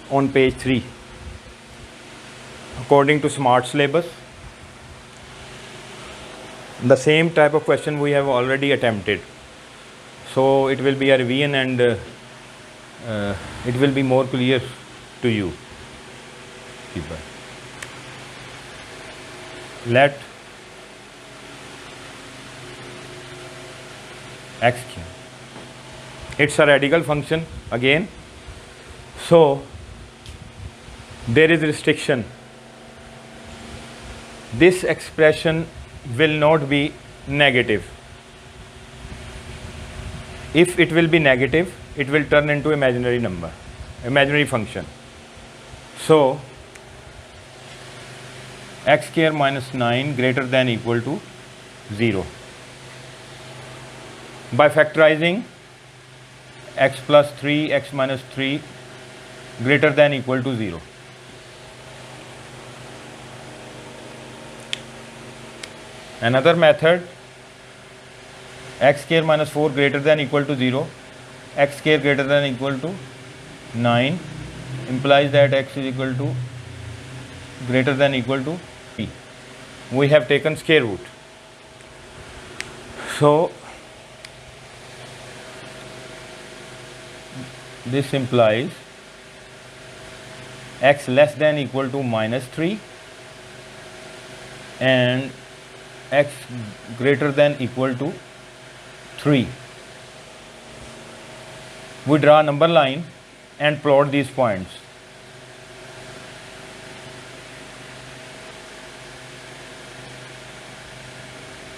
on page 3 according to smart syllabus. The same type of question we have already attempted, so it will be a revision and it will be more clear to you. Let x cube, it's a radical function again, so there is restriction. This expression will not be negative. If it will be negative, it will turn into imaginary number, imaginary function. So x square minus 9 greater than equal to 0. By factorizing x plus 3, x minus 3 greater than equal to 0. Another method, x square minus 4 greater than equal to 0, x square greater than equal to 9 implies that x is equal to greater than equal to 3. We have taken square root. So this implies x less than equal to minus 3 and x greater than equal to 3. We draw a number line and plot these points.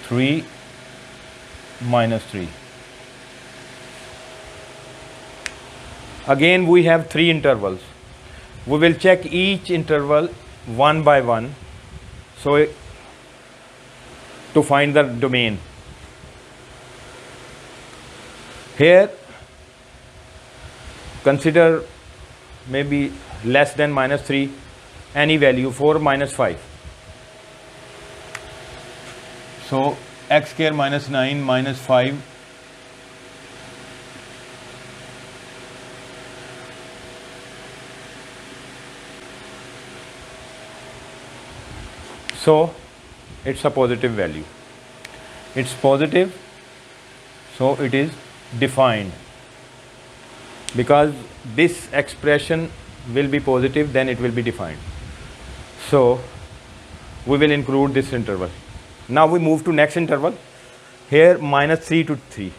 Three minus 3. Again we have 3 intervals. We will check each interval one by one, so to find the domain. Here consider maybe less than minus 3, any value 4 minus 5. So x square minus 9 minus 5 so it's a positive value. It's positive, so it is defined. Because this expression will be positive, then it will be defined. So we will include this interval. Now we move to next interval. Here minus 3 to 3.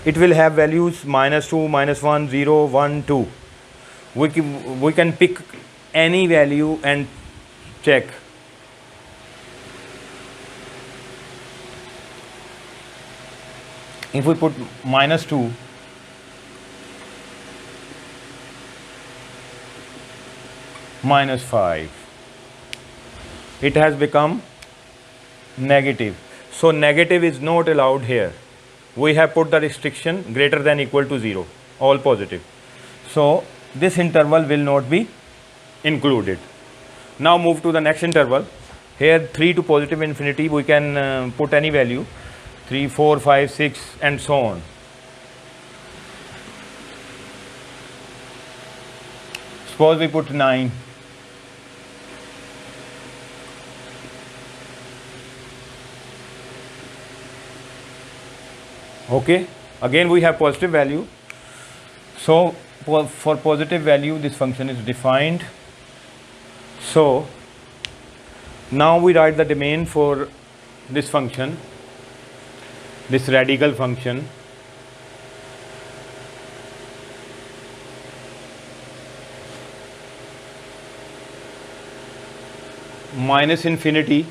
It will have values minus 2, minus 1, 0, 1, 2. We can pick any value and check. If we put minus 2, minus 5, it has become negative. So negative is not allowed here. We have put the restriction greater than equal to 0, all positive. So this interval will not be included. Now move to the next interval. Here 3 to positive infinity, we can put any value, 3, 4, 5, 6 and so on. Suppose we put 9. Okay, again we have positive value. So for positive value this function is defined. So now we write the domain for this function, this radical function. Minus infinity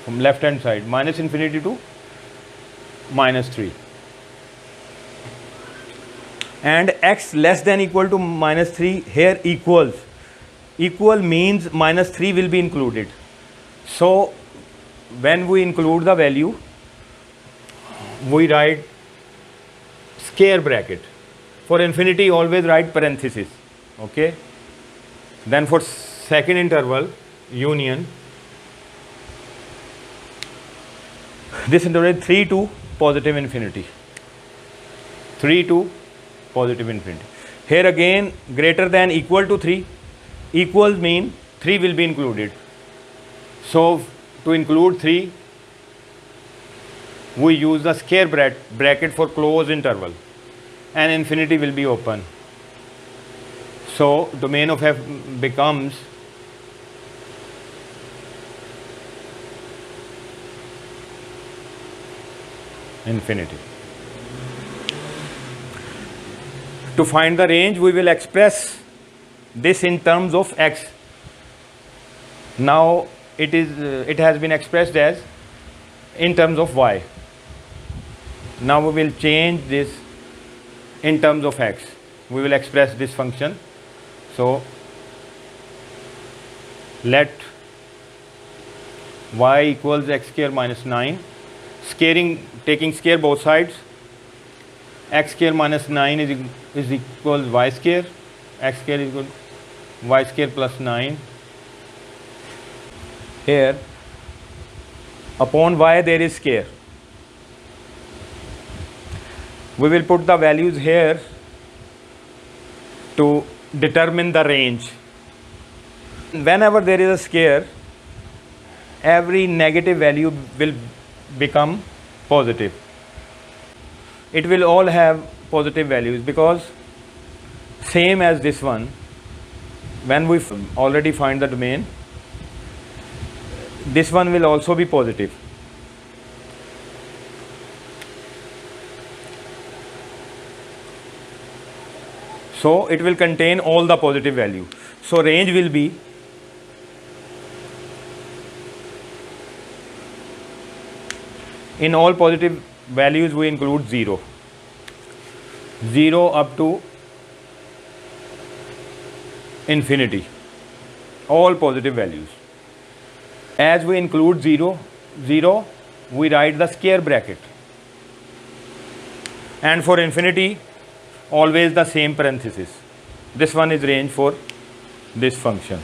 from left hand side, minus infinity to minus 3, and x less than equal to minus 3, here equals. Equal means minus 3 will be included. So when we include the value, we write square bracket. For infinity always write parenthesis. Okay, then for second interval union, this interval is 3 to positive infinity. 3 to positive infinity. Here again, greater than equal to 3. Equals mean 3 will be included. So to include 3, we use the square bracket for closed interval, and infinity will be open. So domain of f becomes infinity. To find the range, we will express this in terms of x. Now it has been expressed as in terms of y. Now we will change this in terms of x. We will express this function. So let y equals x square minus 9. Taking square both sides. X square minus 9 is equals y square. X square is equal to y square plus 9. Here upon y there is square. We will put the values here to determine the range. Whenever there is a square, every negative value will become positive. It will all have positive values because same as this one, when we already find the domain, this one will also be positive. So it will contain all the positive value. So range will be in all positive values we include 0. 0 up to infinity. All positive values. As we include 0, we write the square bracket. And for infinity, always the same parenthesis. This one is range for this function.